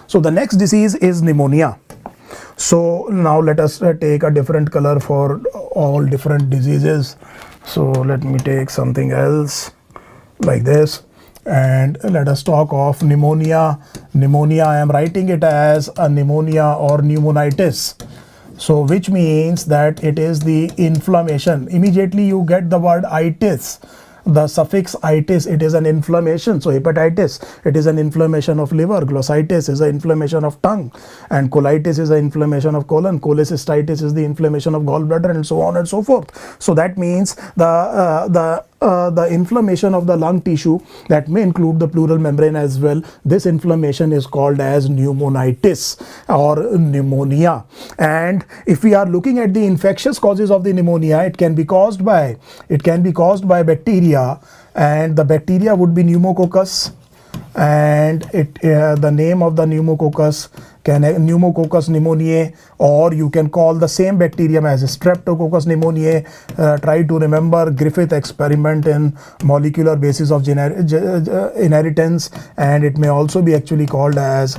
So the next disease is pneumonia. So now let us take a different color for all different diseases. So let me take something else like this, and let us talk of pneumonia. Pneumonia, I am writing it as a pneumonia or pneumonitis. So which means that it is the inflammation. Immediately you get the word itis. The suffix itis, it is an inflammation. So hepatitis, it is an inflammation of liver. Glossitis is an inflammation of tongue, and colitis is an inflammation of colon. Cholecystitis is the inflammation of gallbladder, and so on and so forth. So that means the inflammation of the lung tissue, that may include the pleural membrane as well. This inflammation is called as pneumonitis or pneumonia. And if we are looking at the infectious causes of the pneumonia, it can be caused by bacteria, and the bacteria would be pneumococcus, and the name of the pneumococcus Pneumococcus pneumoniae, or you can call the same bacterium as Streptococcus pneumoniae. Try to remember Griffith experiment in molecular basis of inheritance, and it may also be actually called as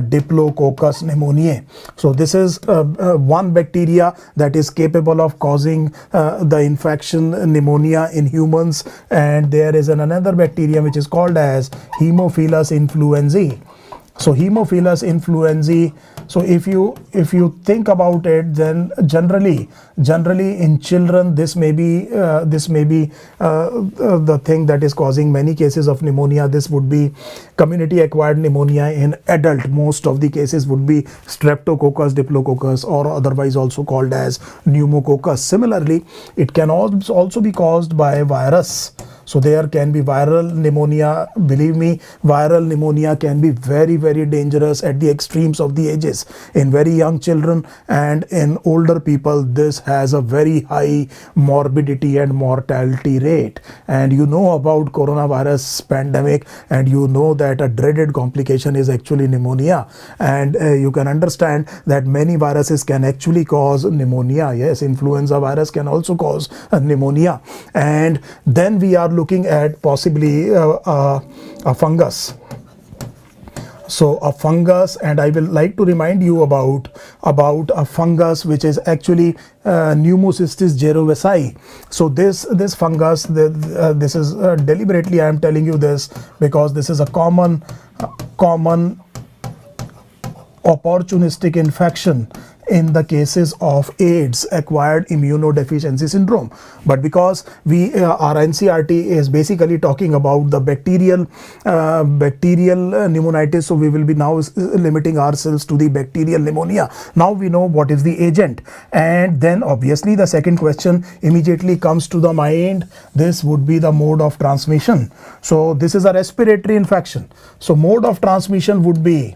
Diplococcus pneumoniae. So this is one bacteria that is capable of causing the infection pneumonia in humans, and there is another bacterium which is called as Haemophilus influenzae. So Haemophilus influenzae. So if you think about it, then generally in children this may be the thing that is causing many cases of pneumonia. This would be community acquired pneumonia. In adult, most of the cases would be Streptococcus, Diplococcus, or otherwise also called as pneumococcus. Similarly, it can also be caused by virus. So there can be viral pneumonia. Believe me, viral pneumonia can be very, very dangerous at the extremes of the ages. In very young children and in older people, this has a very high morbidity and mortality rate. And you know about coronavirus pandemic, and you know that a dreaded complication is actually pneumonia. And you can understand that many viruses can actually cause pneumonia. Yes, influenza virus can also cause pneumonia. And then we are looking at possibly a fungus. So a fungus, and I will like to remind you about a fungus which is actually Pneumocystis jirovecii. So this fungus, this is deliberately I am telling you this because this is a common opportunistic infection in the cases of AIDS, acquired immunodeficiency syndrome. But because our NCERT is basically talking about the bacterial pneumonitis, so we will be now limiting ourselves to the bacterial pneumonia. Now we know what is the agent, and then obviously the second question immediately comes to the mind. This would be the mode of transmission. So this is a respiratory infection. So mode of transmission would be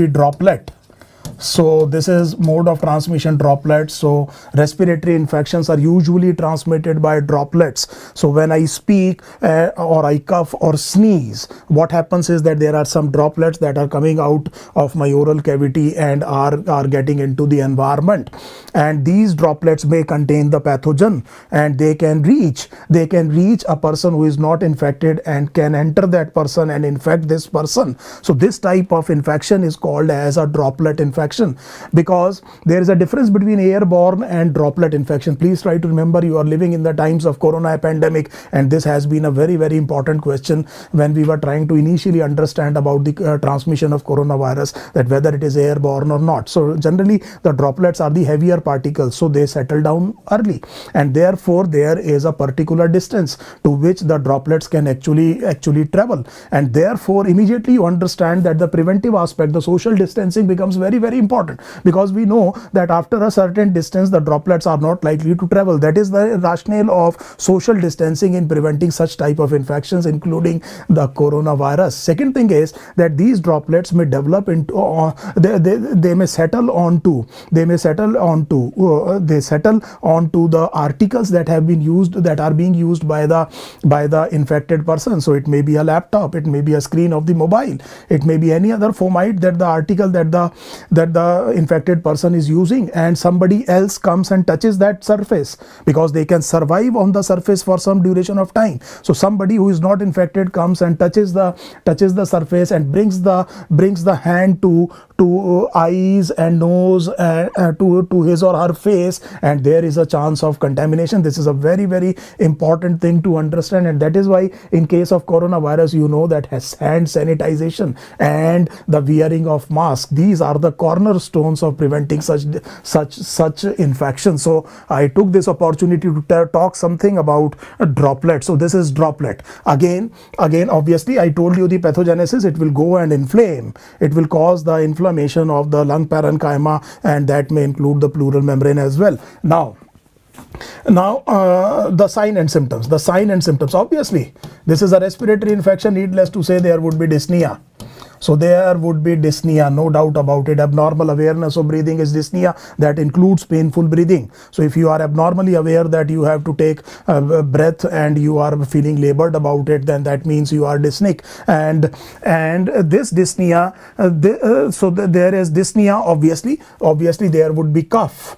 droplet. So this is mode of transmission, droplets. So respiratory infections are usually transmitted by droplets. So when I speak or I cough or sneeze, what happens is that there are some droplets that are coming out of my oral cavity and are getting into the environment, and these droplets may contain the pathogen, and they can reach a person who is not infected and can enter that person and infect this person. So this type of infection is called as a droplet infection, because there is a difference between airborne and droplet infection. Please try to remember, you are living in the times of corona pandemic, and this has been a very, very important question when we were trying to initially understand about the transmission of coronavirus, that whether it is airborne or not. So generally the droplets are the heavier particles, so they settle down early, and therefore there is a particular distance to which the droplets can actually travel, and therefore immediately you understand that the preventive aspect, the social distancing, becomes very, very important, because we know that after a certain distance the droplets are not likely to travel. That is the rationale of social distancing in preventing such type of infections, including the coronavirus. Second thing is that these droplets may develop into they settle onto the articles that have been used, that are being used by the infected person. So it may be a laptop, it may be a screen of the mobile, it may be any other fomite that the article that that the infected person is using, and somebody else comes and touches that surface, because they can survive on the surface for some duration of time. So somebody who is not infected comes and touches the surface and brings the hand to eyes and nose to his or her face, and there is a chance of contamination. This is a very, very important thing to understand, and that is why in case of coronavirus, you know that hand sanitization and the wearing of mask, these are the cornerstones of preventing such infection. So I took this opportunity to talk something about a droplet. So this is droplet. Again, obviously I told you the pathogenesis. It will go and inflame. It will cause the inflammation of the lung parenchyma, and that may include the pleural membrane as well. Now the sign and symptoms. The sign and symptoms. Obviously, this is a respiratory infection. Needless to say, there would be dyspnea. So there would be dyspnea, no doubt about it. Abnormal awareness of breathing is dyspnea. That includes painful breathing. So if you are abnormally aware that you have to take a breath and you are feeling labored about it, then that means you are dyspneic. And this dyspnea, there is dyspnea. Obviously there would be cough.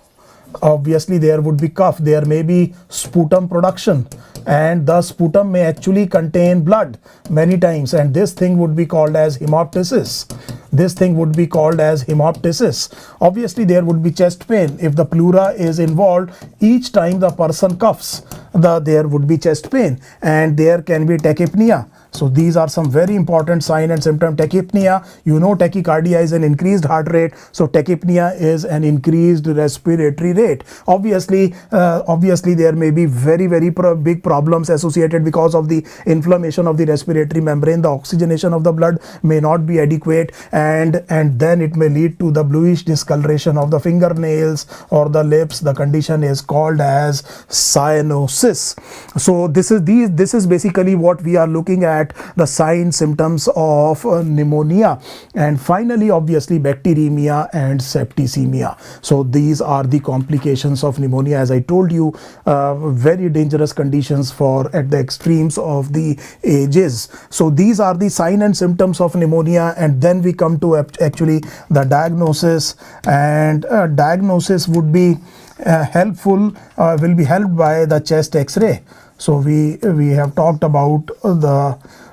There may be sputum production, and the sputum may actually contain blood many times, and this thing would be called as hemoptysis. Obviously there would be chest pain. If the pleura is involved, each time the person coughs, there would be chest pain, and there can be tachypnea. So these are some very important sign and symptom. Tachypnea, you know, tachycardia is an increased heart rate. So tachypnea is an increased respiratory rate. Obviously there may be very, very big problems associated because of the inflammation of the respiratory membrane. The oxygenation of the blood may not be adequate, and then it may lead to the bluish discoloration of the fingernails or the lips. The condition is called as cyanosis. So this is basically what we are looking at, the signs, symptoms of pneumonia. And finally, obviously, bacteremia and septicemia. So these are the complications of pneumonia. As I told you, very dangerous conditions at the extremes of the ages. So these are the signs and symptoms of pneumonia, and then we come to actually the diagnosis. And diagnosis would be will be helped by the chest X-ray. So we have talked about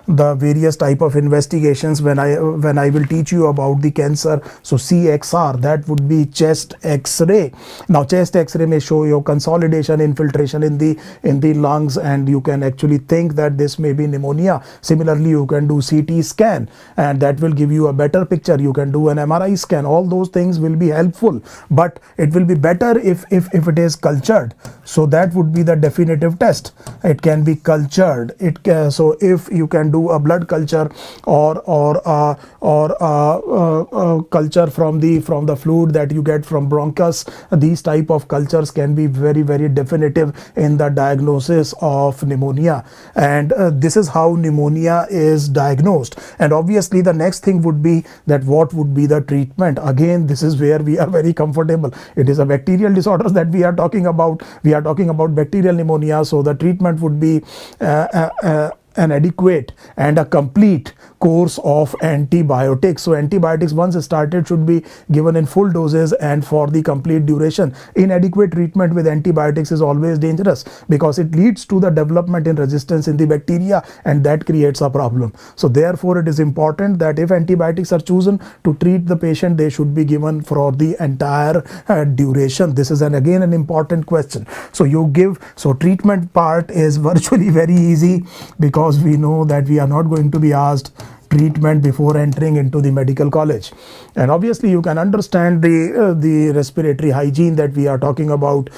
the various type of investigations when I will teach you about the cancer. So CXR, that would be chest X-ray. Now chest X-ray may show you consolidation, infiltration in the lungs, and you can actually think that this may be pneumonia. Similarly, you can do CT scan, and that will give you a better picture. You can do an MRI scan. All those things will be helpful, but it will be better if it is cultured. So that would be the definitive test. It can be cultured. So if you can do a blood culture or culture from the fluid that you get from bronchus, these type of cultures can be very, very definitive in the diagnosis of pneumonia. And this is how pneumonia is diagnosed. And obviously the next thing would be that what would be the treatment. Again, this is where we are very comfortable. It is a bacterial disorders that we are talking about. We are talking about bacterial pneumonia. So the treatment would be an adequate and a complete course of antibiotics. So antibiotics, once started, should be given in full doses and for the complete duration. Inadequate treatment with antibiotics is always dangerous because it leads to the development in resistance in the bacteria, and that creates a problem. So therefore it is important that if antibiotics are chosen to treat the patient, they should be given for the entire duration. This is again an important question. So treatment part is virtually very easy, because we know that we are not going to be asked treatment before entering into the medical college. And obviously you can understand the respiratory hygiene that we are talking about.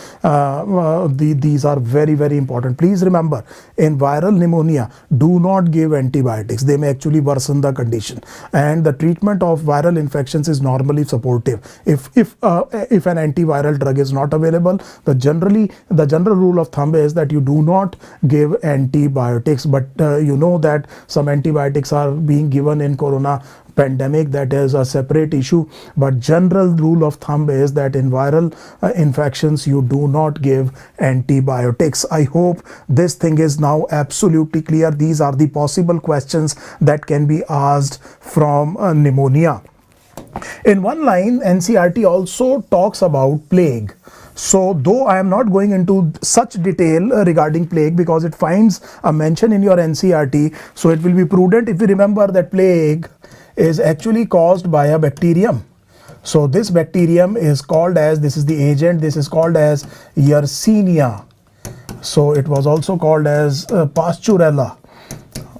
These are very, very important. Please remember, in viral pneumonia, do not give antibiotics. They may actually worsen the condition. And the treatment of viral infections is normally supportive. If an antiviral drug is not available, the general rule of thumb is that you do not give antibiotics. But you know that some antibiotics are being given in corona pandemic. That is a separate issue, but general rule of thumb is that in viral infections you do not give antibiotics. I hope this thing is now absolutely clear. These are the possible questions that can be asked from pneumonia. In one line, NCERT also talks about plague. So though I am not going into such detail regarding plague because it finds a mention in your NCERT, so it will be prudent if you remember that plague is actually caused by a bacterium. So this bacterium is called as, this is the agent, this is called as Yersinia. So it was also called as Pasteurella.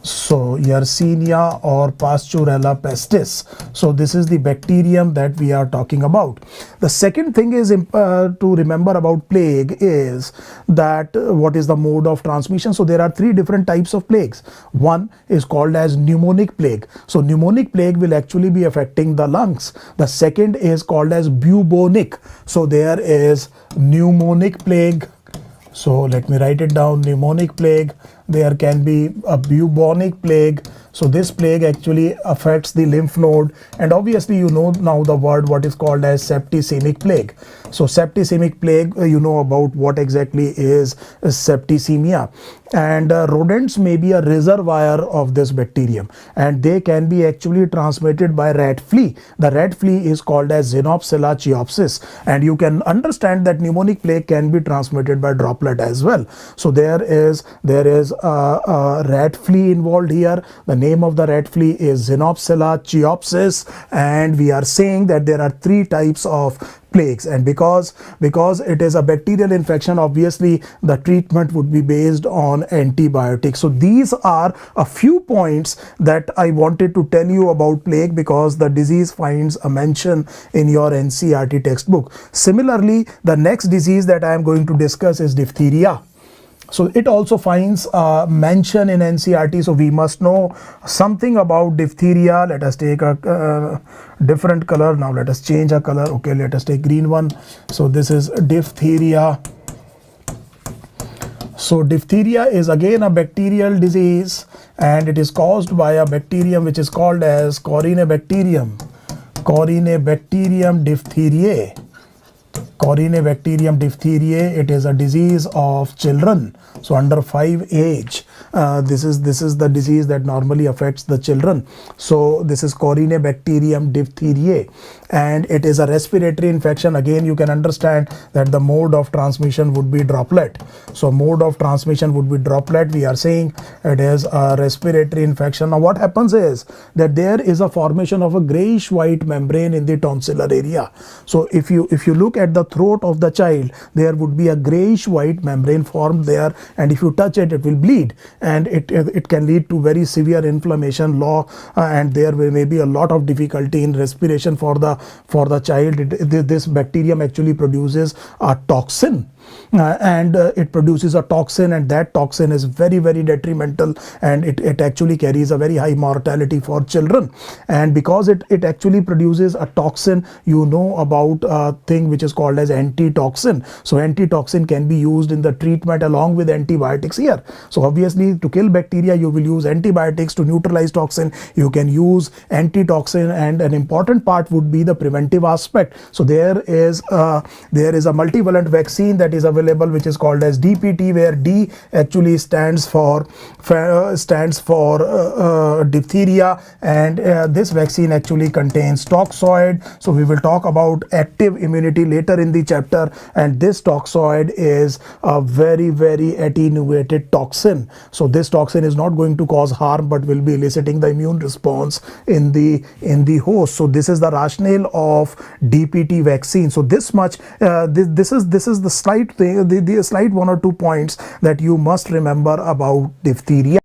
So Yersinia or Pasteurella pestis. So this is the bacterium that we are talking about. The second thing is to remember about plague is that what is the mode of transmission. So there are three different types of plagues. One is called as pneumonic plague. So pneumonic plague will actually be affecting the lungs. The second is called as bubonic. So there is pneumonic plague. So let me write it down, pneumonic plague. There can be a bubonic plague. So this plague actually affects the lymph node, and obviously you know now the word what is called as septicemic plague. So septicemic plague, you know about what exactly is septicemia, and rodents may be a reservoir of this bacterium, and they can be actually transmitted by rat flea. The rat flea is called as Xenopsella chiopsis, and you can understand that pneumonic plague can be transmitted by droplet as well. So there is a rat flea involved here. The name of the rat flea is Xenopsella chiopsis, and we are saying that there are three types of plagues, and because it is a bacterial infection, obviously the treatment would be based on antibiotics. So these are a few points that I wanted to tell you about plague because the disease finds a mention in your NCERT textbook. Similarly, the next disease that I am going to discuss is diphtheria. So it also finds mention in NCERT, so we must know something about diphtheria. Let us take a different color. Now let us change a color. Okay, let us take green one. So this is diphtheria. So diphtheria is again a bacterial disease, and it is caused by a bacterium which is called as Corynebacterium diphtheriae. Corynebacterium diphtheriae. It is a disease of children, so under 5 age. This is the disease that normally affects the children. So this is Corynebacterium diphtheriae, and it is a respiratory infection. Again, you can understand that the mode of transmission would be droplet. So mode of transmission would be droplet. We are saying it is a respiratory infection. Now what happens is that there is a formation of a grayish white membrane in the tonsillar area. So if you look at the throat of the child, there would be a grayish white membrane formed there, and if you touch it, it will bleed, and it can lead to very severe inflammation, and there may be a lot of difficulty in respiration for the child. This bacterium actually produces a toxin. It produces a toxin, and that toxin is very, very detrimental, and it actually carries a very high mortality for children. And because it actually produces a toxin, you know about a thing which is called as antitoxin. So antitoxin can be used in the treatment along with antibiotics here. So obviously to kill bacteria you will use antibiotics. To neutralize toxin you can use antitoxin, and an important part would be the preventive aspect. So there is a multivalent vaccine that is available which is called as DPT, where D actually stands for diphtheria, and this vaccine actually contains toxoid. So we will talk about active immunity later in the chapter, and this toxoid is a very, very attenuated toxin. So this toxin is not going to cause harm but will be eliciting the immune response in the host. So this is the rationale of DPT vaccine. So this much, this is the slight thing, the slight one or two points that you must remember about diphtheria.